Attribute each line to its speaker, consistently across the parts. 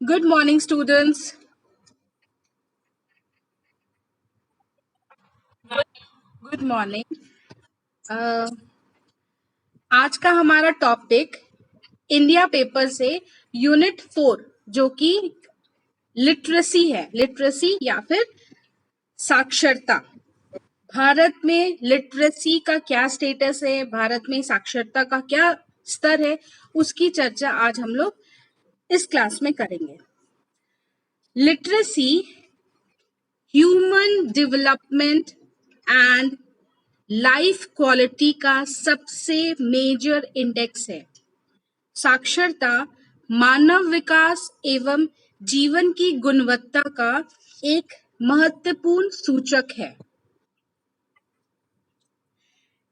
Speaker 1: Good morning, students. Good morning. अ, आज का हमारा टॉपिक इंडिया पेपर से यूनिट 4 जो कि लिटरेसी है, लिटरेसी या फिर साक्षरता। भारत में लिटरेसी का क्या स्टेटस है, भारत में साक्षरता का क्या स्तर है, उसकी चर्चा आज हम लोग इस क्लास में करेंगे। Literacy human development and life quality का सबसे मेजर इंडेक्स है। साक्षरता मानव विकास एवं जीवन की गुणवत्ता का एक महत्वपूर्ण सूचक है।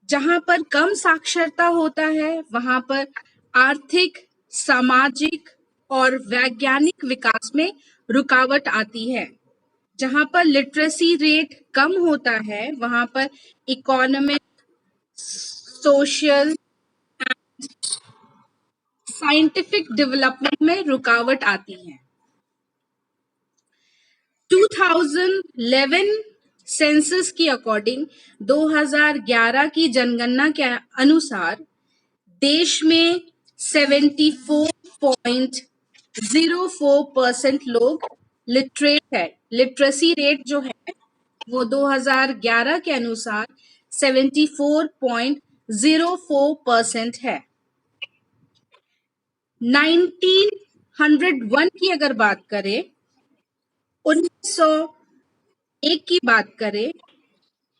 Speaker 1: जहां पर कम साक्षरता होता है, वहां पर आर्थिक, सामाजिक और वैज्ञानिक विकास में रुकावट आती है। जहां पर लिटरेसी रेट कम होता है, वहां पर इकोनॉमिक, सोशल, साइंटिफिक डेवलपमेंट में रुकावट आती है। 2011 सेंसस की अकॉर्डिंग 2011 की जनगणना के अनुसार देश में 74.04% लोग लिटरेट है। लिटरेसी रेट जो है वो 2011 के अनुसार 74.04% है। 1901 की अगर बात करें, 1901 की बात करें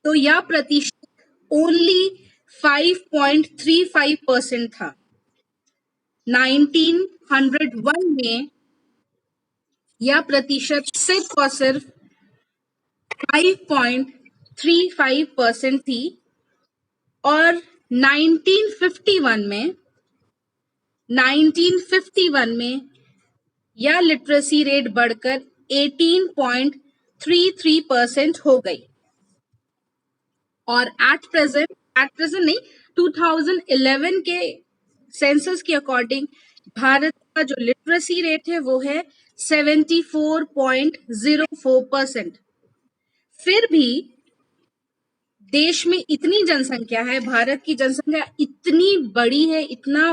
Speaker 1: तो यह प्रतिशत ओनली 5.35% था। 1901 में यह प्रतिशत सिर्फ और सिर्फ 5.35% थी और 1951 में यह लिटरेसी रेट बढ़कर 18.33% हो गई और एट प्रेजेंट नहीं, 2011 के सेंसस के अकॉर्डिंग भारत का जो लिटरेसी रेट है वो है 74.04%। फिर भी देश में इतनी जनसंख्या है, भारत की जनसंख्या इतनी बड़ी है, इतना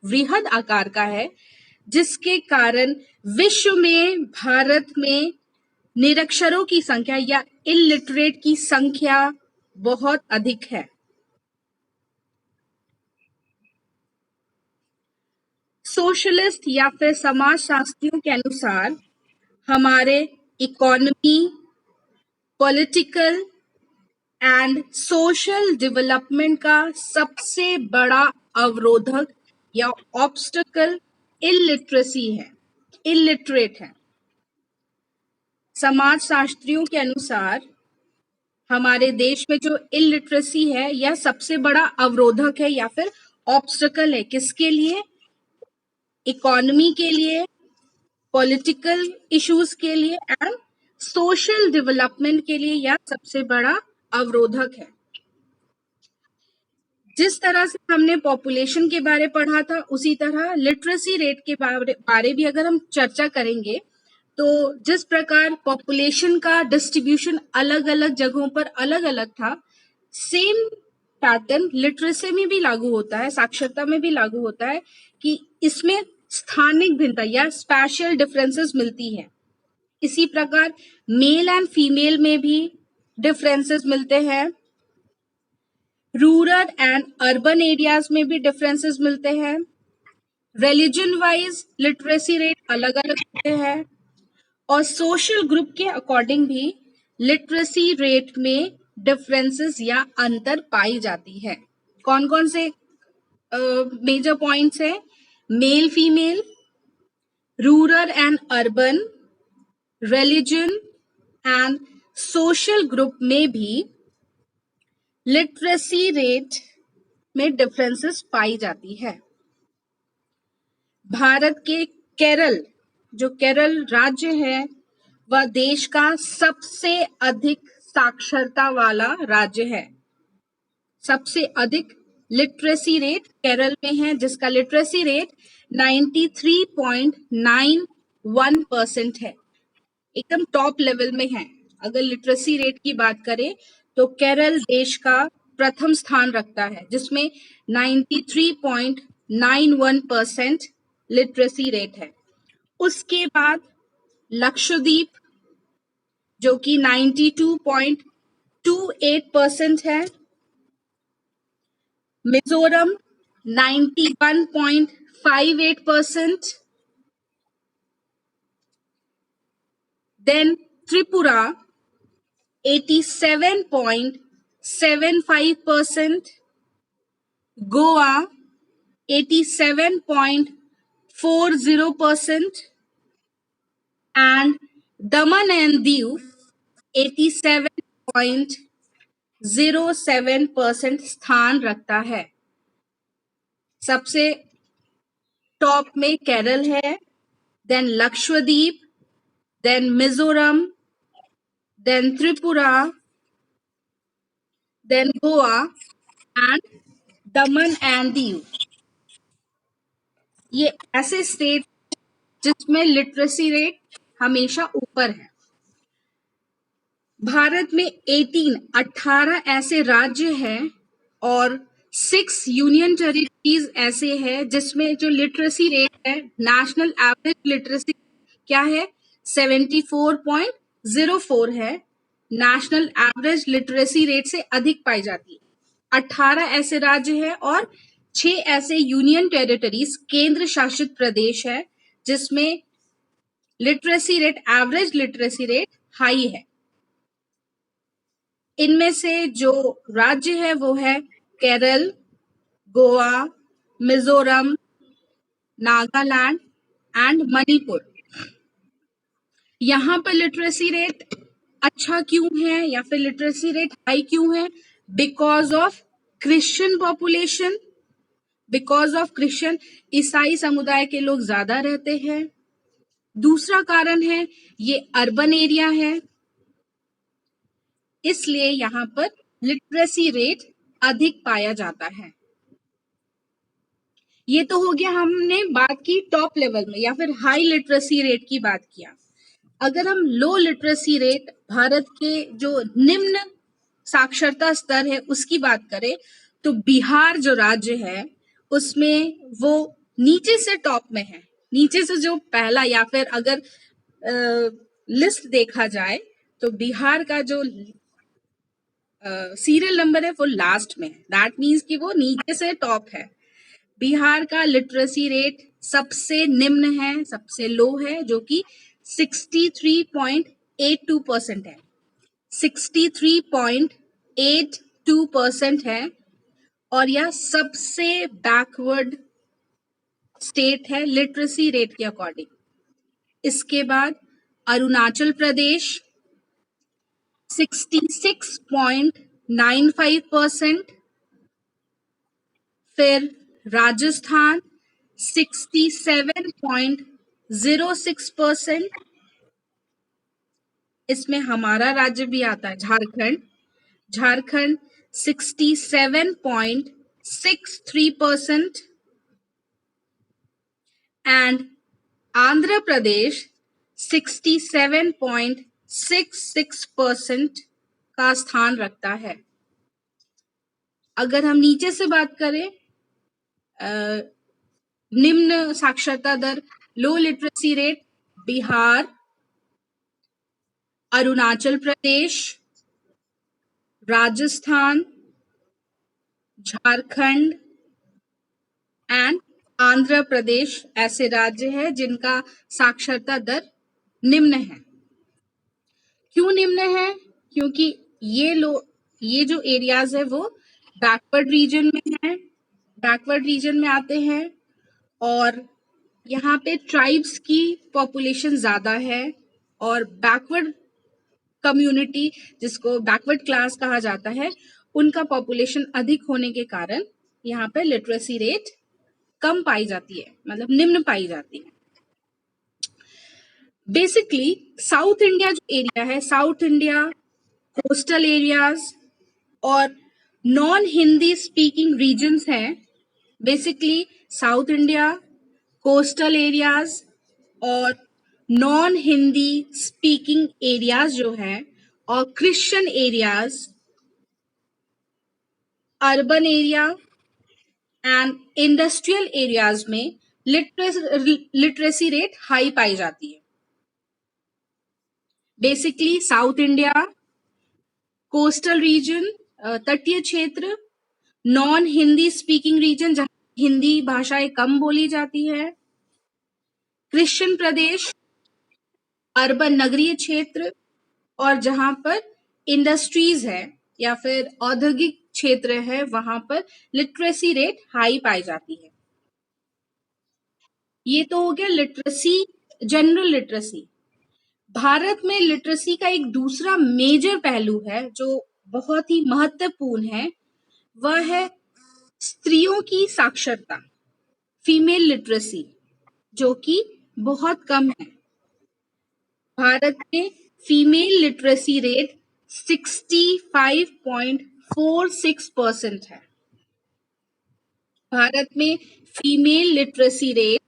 Speaker 1: वृहद आकार का है, जिसके कारण विश्व में भारत में निरक्षरों की संख्या या इलिटरेट की संख्या बहुत अधिक है। सोशलिस्ट या फिर समाजशास्त्रियों के अनुसार हमारे economy, political and social development का सबसे बड़ा अवरोधक या ऑब्स्टेकल इलिटरेसी है, इलिटरेट है। समाजशास्त्रियों के अनुसार हमारे देश में जो इलिटरेसी है यह सबसे बड़ा अवरोधक है या फिर ऑब्स्टेकल है। किसके लिए? इकोनॉमी के लिए, पॉलिटिकल इश्यूज के लिए एंड सोशल डेवलपमेंट के लिए यह सबसे बड़ा अवरोधक है। जिस तरह से हमने पॉपुलेशन के बारे पढ़ा था, उसी तरह लिटरेसी रेट के बारे भी अगर हम चर्चा करेंगे तो जिस प्रकार पॉपुलेशन का डिस्ट्रीब्यूशन अलग अलग जगहों पर अलग अलग था, सेम पैटर्न लिटरेसी में भी लागू होता है, साक्षरता में भी लागू होता है कि इसमें स्थानिक भिन्नता या स्पेशल डिफरेंसेस मिलती है। इसी प्रकार मेल एंड फीमेल में भी डिफरेंसेस मिलते हैं। रूरल एंड अर्बन एरियाज में भी डिफरेंसेस मिलते हैं। रिलीजन वाइज लिटरेसी रेट अलग अलग होते हैं और सोशल ग्रुप के अकॉर्डिंग भी लिटरेसी रेट में डिफरेंसेस या अंतर पाई जाती है। कौन कौन से मेजर पॉइंट्स है? Male female, rural and urban, religion and social group में भी लिटरेसी रेट में डिफरेंसेस पाई जाती है। भारत के केरल, जो केरल राज्य है, वह देश का सबसे अधिक साक्षरता वाला राज्य है। सबसे अधिक लिटरेसी रेट केरल में है, जिसका लिटरेसी रेट 93.9 1% है, एकदम टॉप लेवल में है। अगर लिटरेसी रेट की बात करें तो केरल देश का प्रथम स्थान रखता है, जिसमें 93.91% लिटरेसी रेट है। उसके बाद लक्षद्वीप जो कि 92.28% है, Mizoram 91.58%, then Tripura 87.75%, Goa 87.40%, and Daman and Diu 87.07% स्थान रखता है। सबसे टॉप में केरल है, then Lakshadweep, then Mizoram, then Tripura, then Goa and Daman and Diu. ये ऐसे स्टेट जिसमें लिटरेसी रेट हमेशा ऊपर है। भारत में 18 ऐसे राज्य हैं और 6 यूनियन टेरिटरीज ऐसे हैं जिसमें जो लिटरेसी रेट है, नेशनल एवरेज लिटरेसी क्या है, 74.04 है। नेशनल एवरेज लिटरेसी रेट से अधिक पाई जाती है। 18 ऐसे राज्य हैं और 6 ऐसे यूनियन टेरिटरीज केंद्र शासित प्रदेश है जिसमें literacy rate, average literacy rate high है। इनमें से जो राज्य है वो है केरल, गोवा, मिजोरम, नागालैंड एंड मणिपुर। यहाँ पर लिटरेसी रेट अच्छा क्यों है या फिर लिटरेसी रेट हाई क्यों है? Because of Christian population, because of Christian, ईसाई समुदाय के लोग ज्यादा रहते हैं। दूसरा कारण है ये अर्बन एरिया है, इसलिए यहाँ पर लिटरेसी रेट अधिक पाया जाता है। ये तो हो गया, हमने बात की टॉप लेवल में या फिर हाई लिटरेसी रेट की बात किया। अगर हम लो लिटरेसी रेट, भारत के जो निम्न साक्षरता स्तर है उसकी बात करें तो बिहार जो राज्य है उसमें वो नीचे से टॉप में है। नीचे से जो पहला या फिर अगर लिस्ट देखा जाए तो बिहार का जो सीरियल नंबर है वो लास्ट में है। दैट मीन्स कि वो नीचे से टॉप है। बिहार का लिटरेसी रेट सबसे निम्न है, सबसे लो है, जो कि 63.82% है। 63.82% है और यह सबसे बैकवर्ड स्टेट है लिटरेसी रेट के अकॉर्डिंग। इसके बाद अरुणाचल प्रदेश 66.95%, फिर राजस्थान 67.06%, इसमें हमारा राज्य भी आता है झारखंड, झारखंड 67.63% एंड आंध्र प्रदेश 67.66% का स्थान रखता है। अगर हम नीचे से बात करें, निम्न साक्षरता दर, low literacy rate, Bihar, Arunachal Pradesh, Rajasthan, Jharkhand and Andhra Pradesh ऐसे राज्य हैं जिनका साक्षरता दर निम्न है। क्यों निम्न है? क्योंकि ये जो एरियाज है वो बैकवर्ड रीजन में है, बैकवर्ड रीजन में आते हैं और यहाँ पे ट्राइब्स की पॉपुलेशन ज्यादा है और बैकवर्ड कम्युनिटी, जिसको बैकवर्ड क्लास कहा जाता है, उनका पॉपुलेशन अधिक होने के कारण यहाँ पे लिटरेसी रेट कम पाई जाती है, मतलब निम्न पाई जाती है। बेसिकली साउथ इंडिया जो एरिया है, साउथ इंडिया, कोस्टल एरियाज और नॉन हिंदी स्पीकिंग रीजन्स हैं। Basically south India, coastal areas और नॉन हिंदी स्पीकिंग एरियाज जो है और Christian areas, urban area and industrial areas में लिटरेसी रेट हाई पाई जाती है। Basically south India, coastal region, तटीय क्षेत्र, नॉन हिंदी स्पीकिंग रीजन जहां हिंदी भाषाएं कम बोली जाती है, क्रिश्चियन प्रदेश, अर्बन नगरीय क्षेत्र, और जहां पर इंडस्ट्रीज है या फिर औद्योगिक क्षेत्र है वहां पर लिटरेसी रेट हाई पाई जाती है। ये तो हो गया लिटरेसी, जनरल लिटरेसी। भारत में लिटरेसी का एक दूसरा मेजर पहलू है जो बहुत ही महत्वपूर्ण है, वह है स्त्रियों की साक्षरता, फीमेल लिटरेसी, जो कि बहुत कम है। भारत में फीमेल लिटरेसी रेट 65.46% है। भारत में फीमेल लिटरेसी रेट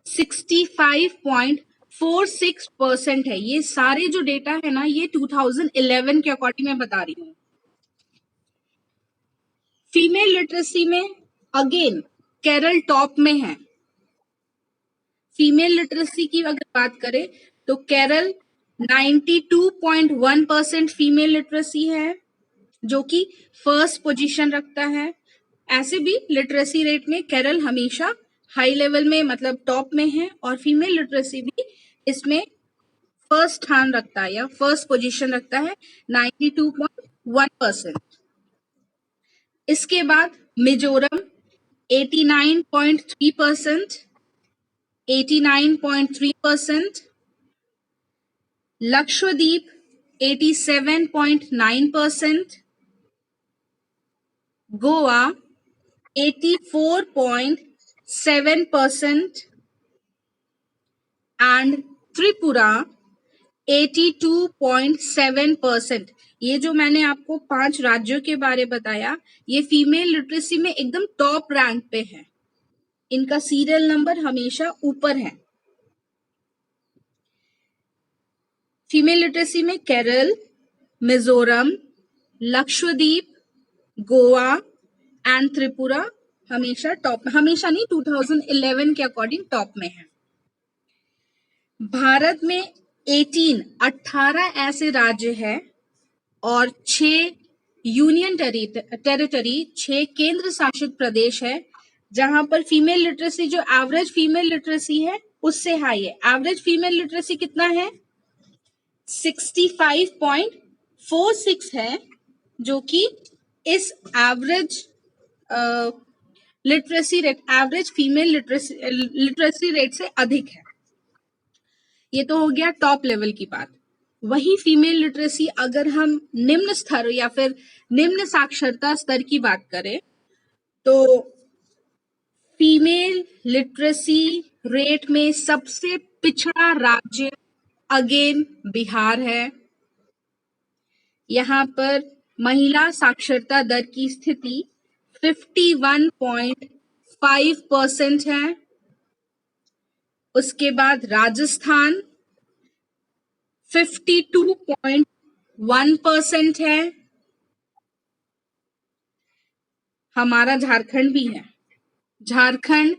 Speaker 1: 65.46% है। ये सारे जो डेटा है ना, ये 2011 के अकॉर्डिंग मैं बता रही हूँ। फीमेल लिटरेसी में अगेन केरल टॉप में है। फीमेल लिटरेसी की अगर बात करें तो केरल 92.1% फीमेल लिटरेसी है, जो कि फर्स्ट पोजीशन रखता है। ऐसे भी लिटरेसी रेट में केरल हमेशा हाई लेवल में, मतलब टॉप में है, और फीमेल लिटरेसी भी इसमें फर्स्ट स्थान रखता है या फर्स्ट पोजीशन रखता है 92.1%। इसके बाद मिजोरम 89.3%, 89.3%, लक्षद्वीप 87.9%, गोवा 84.7% एंड त्रिपुरा 82.7%। ये जो मैंने आपको 5 राज्यों के बारे बताया, ये फीमेल लिटरेसी में एकदम टॉप रैंक पे है। इनका सीरियल नंबर हमेशा ऊपर है। फीमेल लिटरेसी में केरल, मिजोरम, लक्षद्वीप, गोवा एंड त्रिपुरा हमेशा टॉप, हमेशा नहीं, 2011 के अकॉर्डिंग टॉप में है। भारत में 18 ऐसे राज्य है और 6 यूनियन टेरिटरी, 6 केंद्र शासित प्रदेश है जहां पर फीमेल लिटरेसी, जो एवरेज फीमेल लिटरेसी है उससे हाई है। एवरेज फीमेल लिटरेसी कितना है? 65.46 है, जो कि इस average literacy rate, average female literacy rate से अधिक है। ये तो हो गया टॉप लेवल की बात। वही फीमेल लिटरेसी अगर हम निम्न स्तर या फिर निम्न साक्षरता स्तर की बात करें तो फीमेल लिटरेसी रेट में सबसे पिछड़ा राज्य अगेन बिहार है। यहाँ पर महिला साक्षरता दर की स्थिति 51.5% है। उसके बाद राजस्थान 52.1% है। हमारा झारखंड भी है, झारखंड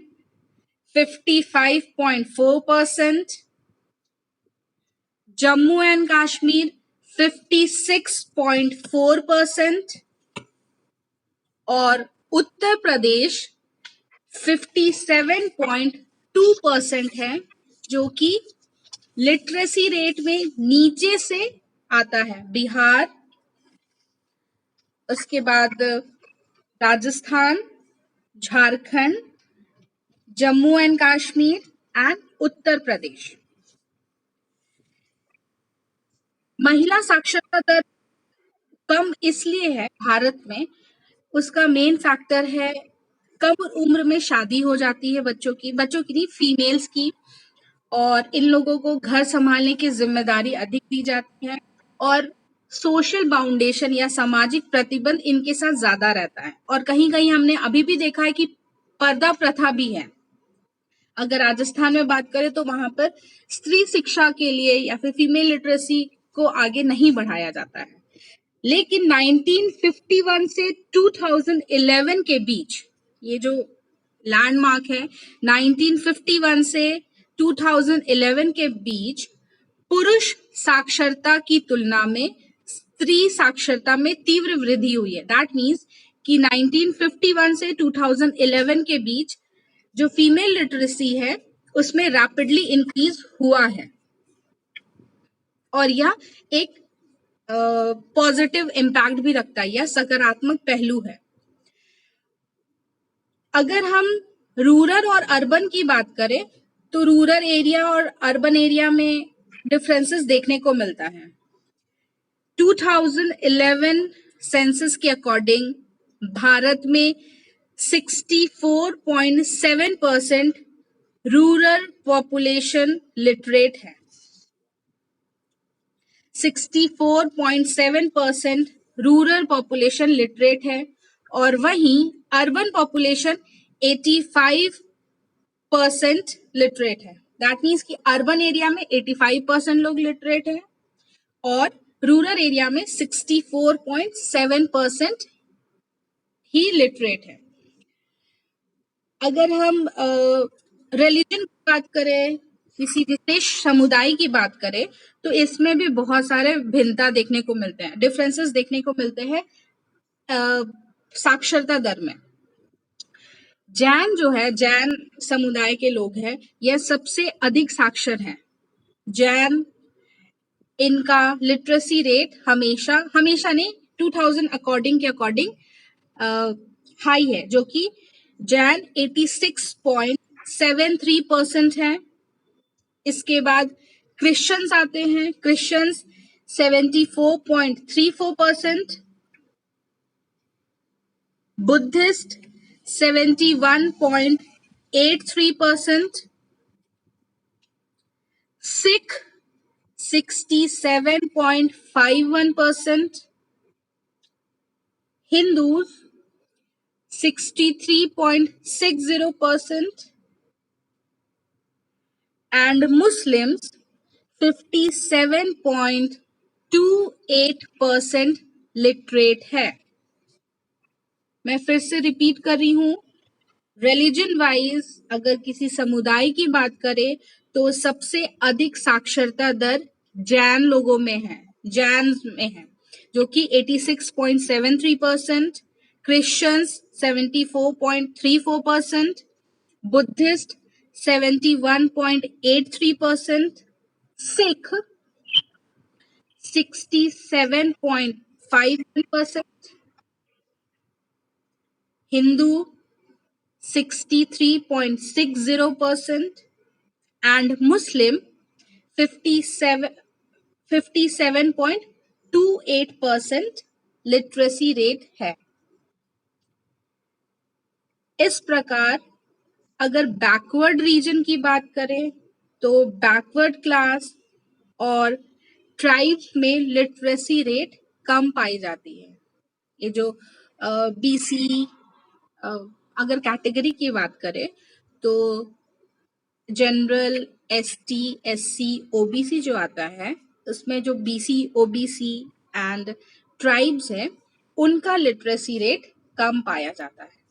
Speaker 1: 55.4%, जम्मू एंड कश्मीर 56.4% और उत्तर प्रदेश 57.2% है, जो कि लिटरेसी रेट में नीचे से आता है। बिहार, उसके बाद राजस्थान, झारखंड, जम्मू एंड कश्मीर एंड उत्तर प्रदेश। महिला साक्षरता दर कम इसलिए है भारत में, उसका मेन फैक्टर है कम उम्र में शादी हो जाती है बच्चों की नहीं, फीमेल्स की, और इन लोगों को घर संभालने की जिम्मेदारी अधिक दी जाती है और सोशल बाउंडेशन या सामाजिक प्रतिबंध इनके साथ ज्यादा रहता है। और कहीं कहीं हमने अभी भी देखा है कि पर्दा प्रथा भी है। अगर राजस्थान में बात करें तो वहां पर स्त्री शिक्षा के लिए या फिर फीमेल लिटरेसी को आगे नहीं बढ़ाया जाता है। लेकिन 1951 से 2011 के बीच, ये जो लैंडमार्क है, 1951 से 2011 के बीच पुरुष साक्षरता की तुलना में स्त्री साक्षरता में तीव्र वृद्धि हुई है। दैट मीन्स कि 1951 से 2011 के बीच जो फीमेल लिटरेसी है उसमें रैपिडली इंक्रीज हुआ है और यह एक पॉजिटिव इम्पैक्ट भी रखता है, यह सकारात्मक पहलू है। अगर हम रूरल और अर्बन की बात करें तो रूरल एरिया और अर्बन एरिया में डिफरेंसेस देखने को मिलता है। 2011 सेंसस के अकॉर्डिंग भारत में 64.7% रूरल पॉपुलेशन लिटरेट है। 64.7% रूरल पॉपुलेशन लिटरेट है और वहीं अर्बन पॉपुलेशन 85% लिटरेट है। दैट मीन्स कि अर्बन एरिया में 85% लोग लिटरेट है और रूरल एरिया में 64.7% ही लिटरेट है। अगर हम रिलीजन की बात करें, किसी विशेष समुदाय की बात करें, तो इसमें भी बहुत सारे भिन्नता देखने को मिलते हैं, डिफरेंसेस देखने को मिलते हैं साक्षरता दर में। जैन जो है, जैन समुदाय के लोग हैं, यह सबसे अधिक साक्षर हैं। जैन, इनका लिटरेसी रेट हमेशा नहीं 2000 अकॉर्डिंग के अकॉर्डिंग हाई है, जो कि जैन 86.73% है। इसके बाद क्रिश्चियंस आते हैं, Christians 74.34%, Buddhist 71.83%, Sikh 67.51%, Hindus 63.60%, and Muslims 57.28% literate है। मैं फिर से रिपीट कर रही हूं, रिलीजन वाइज अगर किसी समुदाय की बात करें तो सबसे अधिक साक्षरता दर जैन लोगों में है, जैन में है, जो कि 86.73%, Christians 74.34%, Buddhist 71.83%, Sikh 67.51%, Hindu 63.60% and Muslim 57.28% literacy rate है। इस प्रकार अगर बैकवर्ड रीजन की बात करें तो बैकवर्ड क्लास और ट्राइब्स में लिटरेसी रेट कम पाई जाती है। ये जो बीसी अगर कैटेगरी की बात करें तो जनरल, एसटी, एससी, ओबीसी जो आता है, उसमें जो बीसी, ओबीसी एंड ट्राइब्स है, उनका लिटरेसी रेट कम पाया जाता है।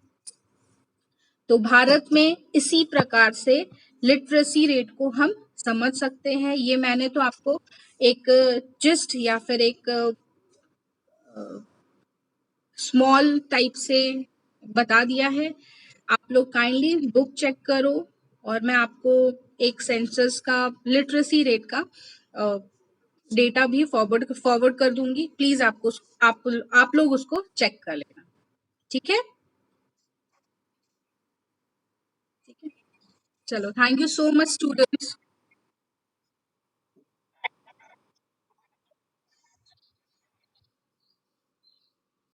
Speaker 1: तो भारत में इसी प्रकार से लिटरेसी रेट को हम समझ सकते हैं। ये मैंने तो आपको एक जिस्ट या फिर एक स्मॉल टाइप से बता दिया है। आप लोग काइंडली बुक चेक करो और मैं आपको एक सेंसस का लिटरेसी रेट का डेटा भी फॉरवर्ड कर दूंगी। प्लीज आप लोग उसको चेक कर लेना, ठीक है? चलो, thank you so much students.